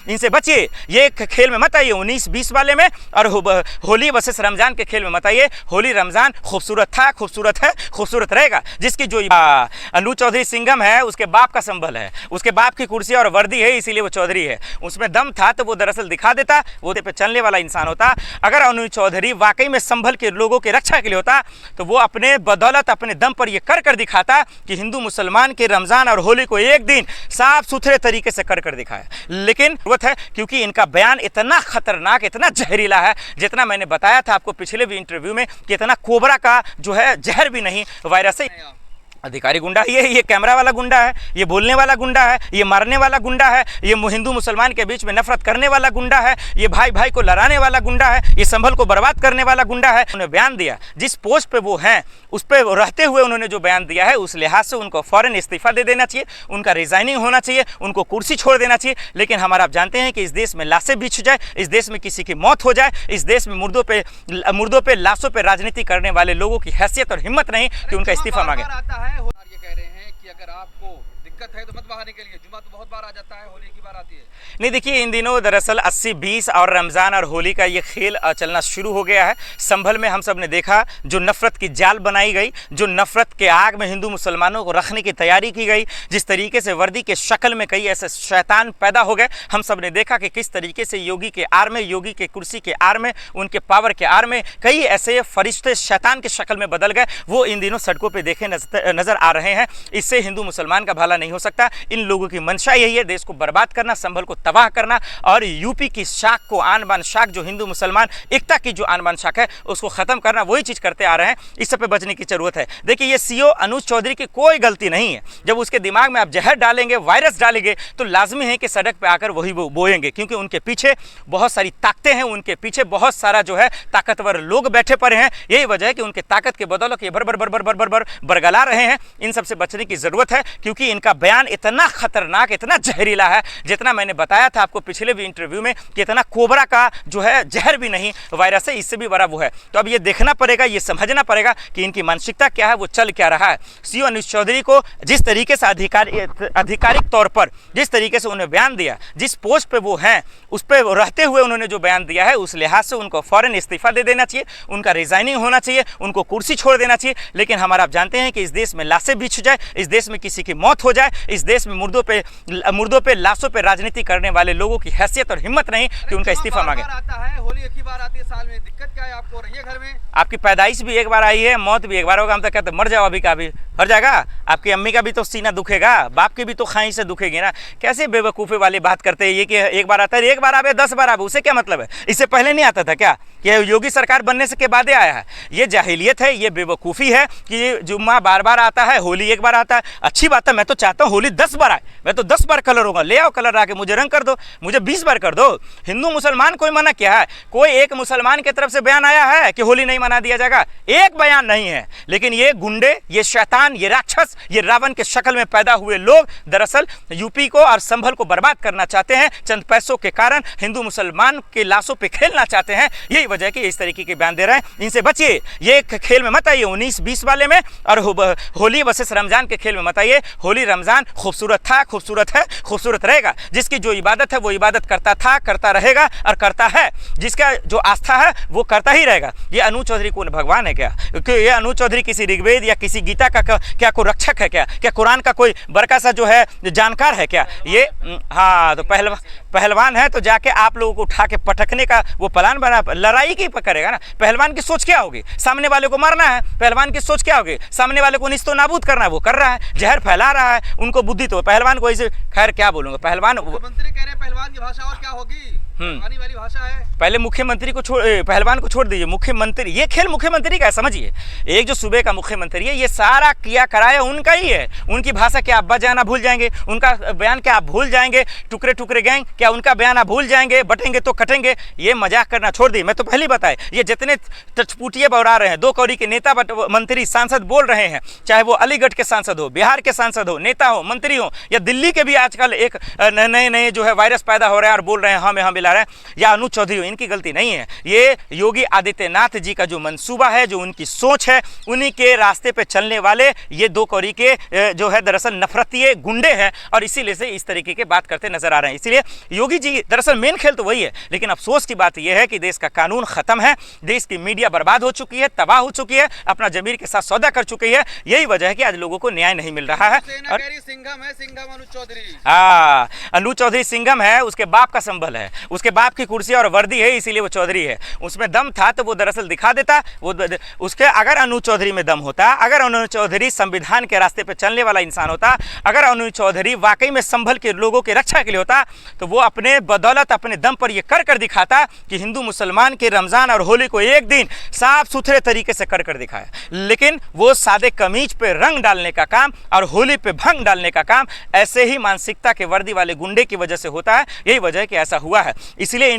इनसे बचिए। ये खेल में मत आइए 19-20 वाले में, और होली वर्सेस रमजान के खेल में मत आइए। होली रमजान खूबसूरत था, खूबसूरत है, खूबसूरत रहेगा। जिसकी जो अनु चौधरी सिंघम है उसके बाप का संबल है, उसके बाप की कुर्सी और वर्दी है, इसीलिए वो चौधरी है। उसमें दम था तो वो दरअसल दिखा देता, वो पे चलने वाला इंसान होता। अगर अनु चौधरी वाकई में संभल के लोगों की रक्षा के लिए होता तो वो अपने बदौलत अपने दम पर ये कर दिखाता कि हिंदू मुसलमान के रमजान और होली को एक दिन साफ सुथरे तरीके से कर दिखाया। लेकिन जरूरत है, क्योंकि इनका बयान इतना खतरनाक, इतना जहरीला है, जितना मैंने बताया था आपको पिछले भी इंटरव्यू में कि इतना कोबरा का जो है जहर भी नहीं, वायरस है। अधिकारी गुंडा ये कैमरा वाला गुंडा है, ये बोलने वाला गुंडा है, ये मारने वाला गुंडा है, ये हिंदू मुसलमान के बीच में नफरत करने वाला गुंडा है, ये भाई भाई को लड़ाने वाला गुंडा है, ये संभल को बर्बाद करने वाला गुंडा है। उन्होंने बयान दिया, जिस पोस्ट पे वो हैं उस पर रहते हुए उन्होंने जो बयान दिया है, उस लिहाज से उनको फौरन इस्तीफा दे देना चाहिए, उनका रिजाइनिंग होना चाहिए, उनको कुर्सी छोड़ देना चाहिए। लेकिन हमारा आप जानते हैं कि इस देश में लाशें बिछ जाए, इस देश में किसी की मौत हो जाए, इस देश में मुर्दों पे लाशों पे राजनीति करने वाले लोगों की हैसियत और हिम्मत नहीं कि उनका इस्तीफा मांगे। ये कह रहे हैं कि अगर आपको दिक्कत है तो मत बाहर निकलिए, जुम्मा तो बहुत बार आ जाता है, होली की बार आती है। नहीं, देखिए इन दिनों दरअसल 80-20 और रमज़ान और होली का ये खेल चलना शुरू हो गया है। संभल में हम सब ने देखा जो नफ़रत की जाल बनाई गई, जो नफ़रत के आग में हिंदू मुसलमानों को रखने की तैयारी की गई, जिस तरीके से वर्दी के शक्ल में कई ऐसे शैतान पैदा हो गए। हम सब ने देखा कि किस तरीके से योगी के आड़ में, योगी के कुर्सी के आड़ में, उनके पावर के आड़ में कई ऐसे फरिश्ते शैतान की शक्ल में बदल गए। वो इन दिनों सड़कों पर देखे नज़र आ रहे हैं। इससे हिंदू मुसलमान का भला नहीं हो सकता। इन लोगों की मंशा यही है, देश को बर्बाद करना, संभल को तबाह करना, और यूपी की शाख को, आन बान शाख जो हिंदू मुसलमान एकता की जो आन बान शाख है उसको ख़त्म करना। वही चीज़ करते आ रहे हैं। इस सब पे बचने की ज़रूरत है। देखिए ये सीओ अनुज चौधरी की कोई गलती नहीं है। जब उसके दिमाग में आप जहर डालेंगे, वायरस डालेंगे, तो लाजमी है कि सड़क पे आकर वही बोएंगे, क्योंकि उनके पीछे बहुत सारी ताकतें हैं, उनके पीछे बहुत सारा जो है ताकतवर लोग बैठे पड़े हैं। यही वजह है कि उनके ताकत के बदौलत ये बरगला रहे हैं। इन सबसे बचने की ज़रूरत है, क्योंकि इनका बयान इतना खतरनाक, इतना जहरीला है, जितना मैंने बताया था आपको पिछले भी इंटरव्यू में कि इतना कोबरा का जो है जहर भी नहीं, वायरस है, इससे भी बड़ा वो है। तो अब ये देखना पड़ेगा, ये समझना पड़ेगा कि इनकी मानसिकता क्या है, वो चल क्या रहा है। सीओ अनुज चौधरी को जिस तरीके से आधिकारिक तौर पर जिस तरीके से उन्होंने बयान दिया, जिस पोस्ट पे वो हैं उस पर रहते हुए उन्होंने जो बयान दिया है, उस लिहाज से उनको फौरन इस्तीफा दे देना चाहिए, उनका रिजाइनिंग होना चाहिए, उनको कुर्सी छोड़ देना चाहिए। लेकिन हमारा आप जानते हैं कि इस देश में लाशें बिछ जाए, इस देश में किसी की मौत हो जाए, इस देश में मुर्दों पे लाशों पे राजनीति करने वाले लोगों की हैसियत और हिम्मत नहीं कि उनका इस्तीफा मांगे। आता है, होली एक ही बार आती है साल में, दिक्कत क्या है आपको? रहिए घर में। आपकी पैदाइश भी एक बार आई है, मौत भी एक बार होगा। हम तो कहते मर जाओ, अभी का भी मर जाएगा। आपकी अम्मी का भी तो सीना दुखेगा, बाप की भी तो खाई से दुखेगी ना। कैसे बेवकूफ़ी वाली बात करते हैं ये कि एक बार आता है, एक बार आवे 10 बार आवे, उसे क्या मतलब है? इससे पहले नहीं आता था क्या? ये योगी सरकार बनने से के बाद आया है। ये जाहिलियत है, ये बेवकूफ़ी है कि ये जुम्मा बार बार आता है, होली एक बार आता है। अच्छी बात है, मैं तो चाहता हूँ होली 10 बार आए, मैं तो 10 बार कलर होगा। ले आओ कलर आके, मुझे रंग कर दो, मुझे 20 बार कर दो। हिंदू मुसलमान कोई मना क्या है? कोई एक मुसलमान की तरफ से बयान आया है कि होली नहीं मना दिया जाएगा? एक बयान नहीं है। लेकिन ये गुंडे, ये शैतान, ये राक्षस, ये रावण के शक्ल में पैदा हुए लोग दरअसल यूपी को और संभल को बर्बाद करना चाहते हैं। चंद पैसों के कारण हिंदू मुसलमान के लाशों पे खेलना चाहते हैं। यही वजह है कि इस तरीके के बयान दे रहे हैं। इनसे बचिए। ये खेल में मत आइए 19-20 वाले में, और होली वर्सेस रमजान के खेल में मत आइए। होली रमजान खूबसूरत था, खूबसूरत है, खूबसूरत रहेगा। जिसकी जो इबादत है वो इबादत करता था, करता रहेगा और करता है। जिसका जो आस्था है वो करता ही रहेगा। ये अनु चौधरी कौन भगवान है क्या? क्योंकि ये अनु चौधरी किसी ऋग्वेद या किसी गीता का क्या कोई रक्षक है क्या? क्या कुरान का कोई बड़का सा जो है जानकार है क्या? ये हाँ, तो पहलवान है तो जाके आप लोगों को उठा के पटकने का वो प्लान बना, लड़ाई की करेगा ना। पहलवान की सोच क्या होगी? सामने वाले को मारना है। पहलवान की सोच क्या होगी? सामने वाले को निस्तो नाबूद करना है। वो कर रहा है, जहर फैला रहा है। उनको बुद्धि तो पहलवान को ऐसे, खैर क्या बोलूंगा, पहलवान मुख्यमंत्री कह रहे हैं पहलवान की भाषा और क्या होगी, आने वाली भाषा है। पहले मुख्यमंत्री को पहलवान को छोड़ दीजिए। मुख्यमंत्री, ये खेल मुख्यमंत्री का है, समझिए। एक जो सूबे का मुख्यमंत्री है, ये सारा किया कराया उनका ही है। उनकी भाषा क्या आप बजाना भूल जाएंगे? उनका बयान क्या आप भूल जाएंगे? टुकड़े टुकड़े गैंग क्या उनका बयान आप भूल जाएंगे? बटेंगे तो कटेंगे। ये मजाक करना छोड़ दिए। मैं तो पहले बताए, ये जितने टचपुटिये बौरा रहे हैं, 2 कौड़ी के नेता मंत्री सांसद बोल रहे हैं, चाहे वो अलीगढ़ के सांसद हो, बिहार के सांसद हो, नेता हो, मंत्री हो, या दिल्ली के भी आजकल एक नए जो है वायरस पैदा हो रहे हैं और बोल रहे हैं हम यहाँ मिला रहे हैं, या अनुज चौधरी, इनकी गलती नहीं है। ये योगी आदित्यनाथ जी का जो मंसूबा है, जो उनकी सोच है, उन्हीं के रास्ते पे चलने वाले ये दो कौड़ी के जो है दरअसल नफरतीय गुंडे हैं, और इसीलिए से इस तरीके की बात करते नजर आ रहे हैं। इसीलिए योगी जी दरअसल मेन खेल तो वही है, लेकिन अफसोस की बात यह है कि देश का कानून खत्म है, देश की मीडिया बर्बाद हो चुकी है, तबाह हो चुकी है, अपना जमीर के साथ सौदा कर चुकी है। यही वजह है कि आज लोगों को न्याय नहीं मिल रहा है। सेना कह रही सिंघम है, सिंघम अनुज चौधरी। हाँ, अनुज चौधरी सिंघम है, उसके बाप का संबल है, उसके बाप की कुर्सी और वर्दी है, इसीलिए वो चौधरी है। उसमें दम था तो वो दरअसल दिखा देता। वो उसके अगर अनुज चौधरी में दम होता, अगर अनुज चौधरी संविधान के रास्ते पे चलने वाला इंसान होता, अगर अनुज चौधरी वाकई में संभल के लोगों की रक्षा के लिए होता, तो वो अपने बदौलत अपने दम पर ये कर दिखाता कि हिंदू मुसलमान के रमजान और होली को एक दिन साफ सुथरे तरीके से कर दिखाया। लेकिन वो सादे कमीज पे रंग डालने का काम और होली पे भंग डालने का काम ऐसे ही मानसिकता के वर्दी वाले गुंडे की वजह से होता है। यही वजह है कि ऐसा हुआ है। इसलिए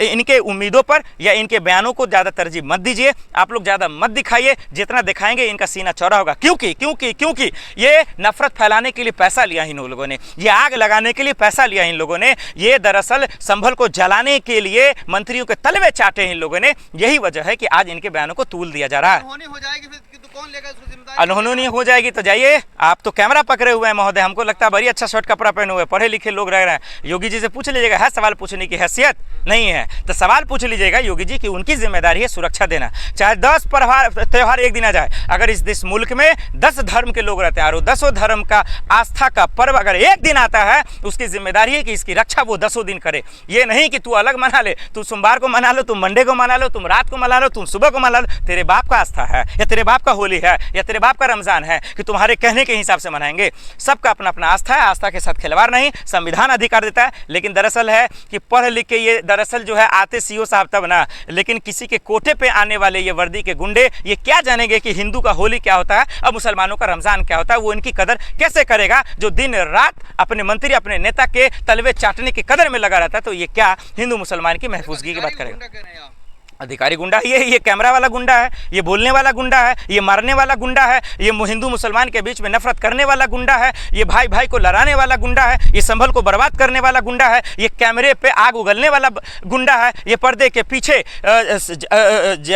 इनके उम्मीदों पर या इनके बयानों को ज़्यादा तरजीह मत दीजिए, आप लोग ज़्यादा मत दिखाइए। जितना दिखाएंगे इनका सीना चौड़ा होगा, क्योंकि ये नफरत फैलाने के लिए पैसा लिया इन लोगों ने, ये आग लगाने के लिए पैसा लिया इन लोगों ने, ये दरअसल संभल को जलाने के लिए मंत्रियों के तलवे चाटे इन लोगों ने। यही वजह है कि आज इनके बयानों को तूल दिया जा रहा है। हो जाएगी फिर तो कौन लेगा उसकी जिम्मेदारी? अनहोनी हो जाएगी तो जाइए, आप तो कैमरा पकड़े हुए हैं महोदय, हमको लगता है बड़ी अच्छा शर्ट कपड़ा पहने हुए पढ़े लिखे लोग रह रहे हैं। योगी जी से पूछ लीजिएगा, है सवाल पूछने की हैसियत? नहीं है तो सवाल पूछ लीजिएगा योगी जी की उनकी जिम्मेदारी है सुरक्षा देना। चाहे 10 त्यौहार एक दिन आ जाए, अगर इस मुल्क में 10 धर्म के लोग रहते हैं और 10 धर्म का आस्था का पर्व अगर एक दिन आता है, उसकी जिम्मेदारी है कि इसकी रक्षा वो 10 दिन करे। ये नहीं कि तू अलग मना ले, तू सोमवार को मना लो, तुम मंडे को मना लो, तुम रात को मना लो, तुम सुबह को मना लो। तेरे बाप का आस्था है या तेरे बाप का होली है या तेरे बाप का रमजान है कि तुम्हारे कहने के हिसाब से मनाएंगे। सबका अपना अपना आस्था है, आस्था के साथ खिलवाड़ नहीं, संविधान अधिकार देता है। लेकिन दरअसल है कि पढ़ लिख के ये दरअसल जो है आते सीओ साहब तब ना, लेकिन किसी के कोठे पे आने वाले ये वर्दी के गुंडे ये क्या जानेंगे कि हिंदू का होली क्या होता है और मुसलमानों का रमजान क्या होता है। वो इनकी कदर कैसे करेगा जो दिन रात अपने मंत्री अपने नेता के तलवे चाटने की कदर में लगा रहता है। तो ये क्या हिंदू मुसलमान की महफूजगी की बात करेगा? अधिकारी गुंडा ये कैमरा वाला गुंडा है, ये बोलने वाला गुंडा है, ये मारने वाला गुंडा है, ये हिंदू मुसलमान के बीच में नफरत करने वाला गुंडा है, ये भाई भाई को लड़ाने वाला गुंडा है, ये संभल को बर्बाद करने वाला गुंडा है, ये कैमरे पे आग उगलने वाला गुंडा है, ये पर्दे के पीछे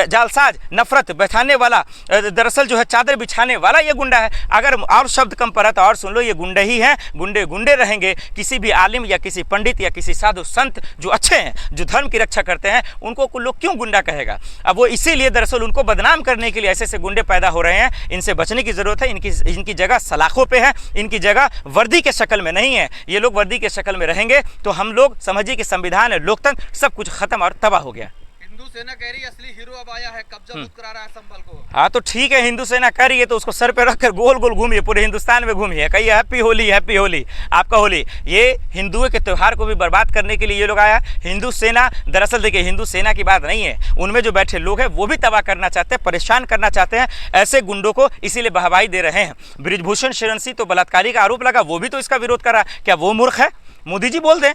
जालसाज नफरत बैठाने वाला दरअसल जो है चादर बिछाने वाला ये गुंडा है। अगर और शब्द कम पड़ा तो और सुन लो, ये गुंडे ही हैं, गुंडे रहेंगे। किसी भी आलिम या किसी पंडित या किसी साधु संत जो अच्छे हैं, जो धर्म की रक्षा करते हैं, उनको लोग क्यों गुंडा कहेगा? अब वो इसीलिए दरअसल उनको बदनाम करने के लिए ऐसे गुंडे पैदा हो रहे हैं। इनसे बचने की जरूरत है। इनकी जगह सलाखों पे है, इनकी जगह वर्दी के शक्ल में नहीं है। ये लोग वर्दी के शक्ल में रहेंगे तो हम लोग समझिए कि संविधान लोकतंत्र सब कुछ खत्म और तबाह हो गया। हिंदू सेना कह रही है असली हीरो अब आया है, कब्जा मुक्त करा रहा है संभल को। हाँ तो ठीक है, हिंदू सेना कर रही है तो उसको सर पे रखकर गोल गोल घूमिए, पूरे हिंदुस्तान में घूमिए, कहिए हैप्पी होली, हैप्पी होली, आपका होली। ये हिंदुओं के त्यौहार को भी बर्बाद करने के लिए ये लोग आया। हिंदू सेना दरअसल देखिए, हिंदू सेना की बात नहीं है, उनमें जो बैठे लोग हैं वो भी तबाह करना चाहते हैं, परेशान करना चाहते हैं ऐसे गुंडों को, इसीलिए बहवाई दे रहे हैं। बृजभूषण शरण सिंह तो बलात्कारी का आरोप लगा, वो भी तो इसका विरोध कर रहा है। क्या वो मूर्ख है? मोदी जी बोल दें,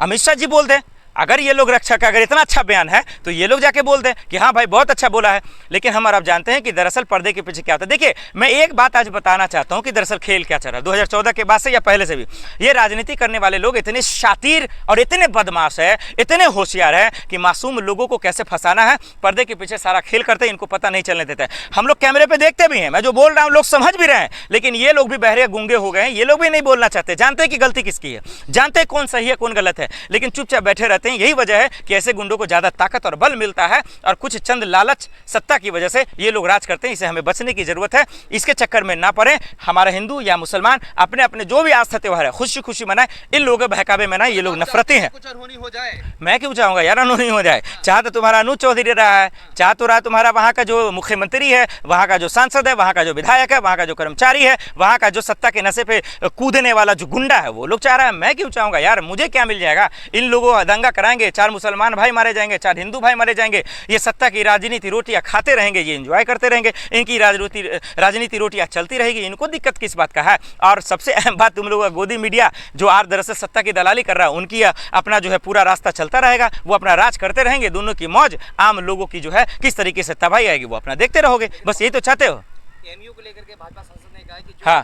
अमित शाह जी बोल दें, अगर ये लोग रक्षा का अगर इतना अच्छा बयान है तो ये लोग जाके बोल दें कि हाँ भाई बहुत अच्छा बोला है। लेकिन हम और आप जानते हैं कि दरअसल पर्दे के पीछे क्या होता है। देखिए मैं एक बात आज बताना चाहता हूँ कि दरअसल खेल क्या चल रहा है 2014 के बाद से या पहले से भी। ये राजनीति करने वाले लोग इतने शातिर और इतने बदमाश है, इतने होशियार है कि मासूम लोगों को कैसे फंसाना है, पर्दे के पीछे सारा खेल करते हैं, इनको पता नहीं चलने देता है। हम लोग कैमरे पे देखते भी हैं, मैं जो बोल रहा हूँ लोग समझ भी रहे हैं, लेकिन ये लोग भी बहरे गूंगे हो गए हैं। ये लोग भी नहीं बोलना चाहते, जानते हैं कि गलती किसकी है, जानते हैं कौन सही है कौन गलत है, लेकिन चुपचाप बैठे रहते हैं। यही वजह है कि ऐसे गुंडों को ज़्यादा ताकत और बल मिलता है और कुछ चंद लालच सत्ता की वजह से ये लोग राज करते हैं। इसे हमें बचने की ज़रूरत है, इसके चक्कर में ना पड़े। हमारा हिंदू या मुसलमान अपने अपने जो भी आस्था त्यौहार है खुशी खुशी मनाए, इन लोगों के बहकावे में ना। ये लोग नफरती हैं। कुछ अनहोनी हो जाए, मैं क्यों चाहूँगा यार अनहोनी हो जाए? चाह तो तुम्हारा अनुज चौधरी रहा है, चाह तो रहा तुम्हारा वहाँ का जो मुख्यमंत्री है, वहाँ का जो सांसद है, वहाँ का जो विधायक है, वहाँ का जो कर्मचारी है, वहाँ का जो सत्ता के नशे पे कूदने वाला जो गुंडा है, वो लोग चाह रहा है। मैं क्यों चाहूँगा यार? मुझे क्या मिल जाएगा? इन लोगों दंगा कराएंगे, 4 मुसलमान भाई मारे जाएंगे, 4 हिंदू भाई मारे जाएंगे, ये सत्ता की राजनीति रोटियां खाते रहेंगे, ये एंजॉय करते रहेंगे, इनकी राजनीति रोटियां चलती रहेगी। इनको दिक्कत किस बात का है? और सबसे अहम बात, तुम लोगों का गोदी मीडिया जो आज दरअसल सत्ता की दलाली कर रहा है, उनकी अपना जो है पूरा रास्ता चलता रहेगा, वो अपना राज करते रहेंगे। दोनों की मौज, आम लोगों की जो है किस तरीके से तबाही आएगी वो अपना देखते रहोगे। बस यही तो चाहते हो। एमयू को लेकर के भाजपा सांसद ने कहा कि हाँ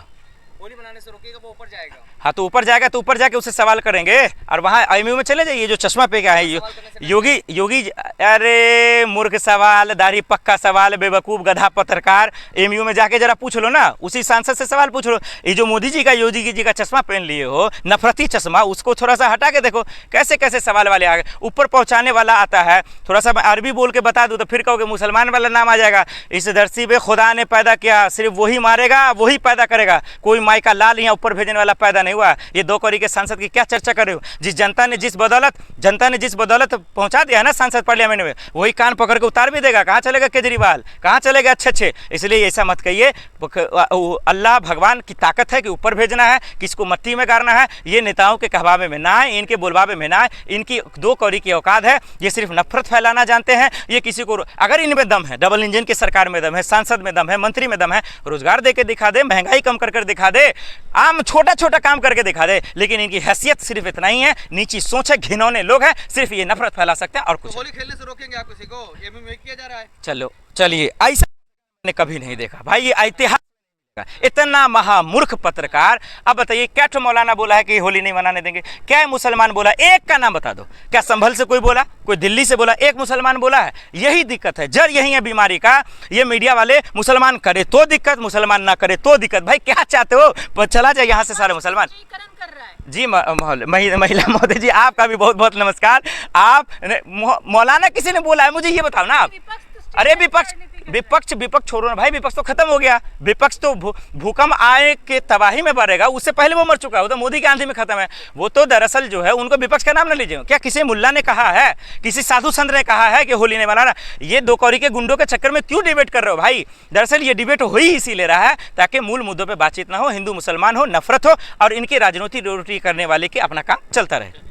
होली मनाने से रोकेगा वो ऊपर जाएगा। हाँ तो ऊपर जाएगा तो ऊपर जाके उससे सवाल करेंगे। और वहाँ एमयू में चले जाइए, जो चश्मा पे क्या है योगी अरे मूर्ख सवाल, दाढ़ी पक्का सवाल, बेवकूफ़ गधा पत्रकार, एमयू में जाके जरा पूछ लो ना, उसी सांसद से सवाल पूछ लो। ये जो मोदी जी का योगी जी का चश्मा पहन लिए हो, नफरती चश्मा, उसको थोड़ा सा हटा के देखो कैसे कैसे सवाल वाले आ गए। ऊपर पहुँचाने वाला आता है, थोड़ा सा मैं अरबी बोल के बता दूँ तो फिर कहोगे मुसलमान वाला नाम आ जाएगा। इस धरती पे खुदा ने पैदा किया, सिर्फ वही मारेगा वही पैदा करेगा, कोई माई का लाल यहाँ ऊपर भेजने वाला पैदा नहीं हुआ। ये 2 कौड़ी के सांसद की क्या चर्चा कर रहे हो? जनता ने जिस बदौलत पहुंचा दिया है ना सांसद पार्लियामेंट में, वही कान पकड़ के उतार भी देगा। कहाँ चलेगा केजरीवाल, कहाँ चलेगा अच्छे। इसलिए ऐसा मत कहिए। अल्लाह भगवान की ताकत है कि ऊपर भेजना है, किसको मट्टी में गाड़ना है, ये नेताओं के कहवावे में ना है, इनके बोलबावे में ना है। इनकी 2 कौड़ी की औकात है, ये सिर्फ नफरत फैलाना जानते हैं। ये किसी को, अगर इनमें दम है, डबल इंजन की सरकार में दम है, सांसद में दम है, मंत्री में दम है, रोजगार दे के दिखा दे, महंगाई कम कर दिखा दे, आम छोटा काम करके दिखा दे। लेकिन इनकी हैसियत सिर्फ इतना ही है, नीची सोच है, घिनौने लोग हैं, सिर्फ ये नफरत फैला सकते हैं और कुछ। तो होली खेलने से रोकेंगे आप किसी को? ये भी किया जा रहा है। चलिए ऐसा मैंने कभी नहीं देखा भाई, ये ऐतिहासिक इतना महामूर्ख पत्रकार। अब बताइए क्या तो मौलाना बोला है कि होली नहीं मनाने देंगे? क्या मुसलमान बोला? एक का नाम बता दो। क्या संभल से कोई बोला, कोई दिल्ली से बोला? एक मुसलमान बोला है? यही दिक्कत है, जड़ यही है बीमारी का। ये मीडिया वाले मुसलमान करे तो दिक्कत, मुसलमान ना करे तो दिक्कत। भाई क्या चाहते हो? चला जाए यहाँ से सारे मुसलमान। जी महिला महोदय जी, आपका भी बहुत बहुत नमस्कार। आप मौलाना किसी ने बोला है मुझे ये बताओ ना आप। अरे विपक्ष छोड़ो ना भाई, विपक्ष तो खत्म हो गया। विपक्ष तो भूकंप आए के तबाही में बढ़ेगा, उससे पहले वो मर चुका है, वो तो मोदी के आंधी में खत्म है। वो तो दरअसल जो है उनको विपक्ष का नाम ना लीजिए। क्या किसी मुल्ला ने कहा है, किसी साधु संत ने कहा है कि होली नहीं मनाना? ये 2 कौड़ी के गुंडों के चक्कर में क्यों डिबेट कर रहे हो भाई? दरअसल ये डिबेट हो ही इसीलिए रहा है ताकि मूल मुद्दों पर बातचीत ना हो, हिंदू मुसलमान हो, नफरत हो और इनकी राजनीति रोटी करने वाले के अपना काम चलता रहे।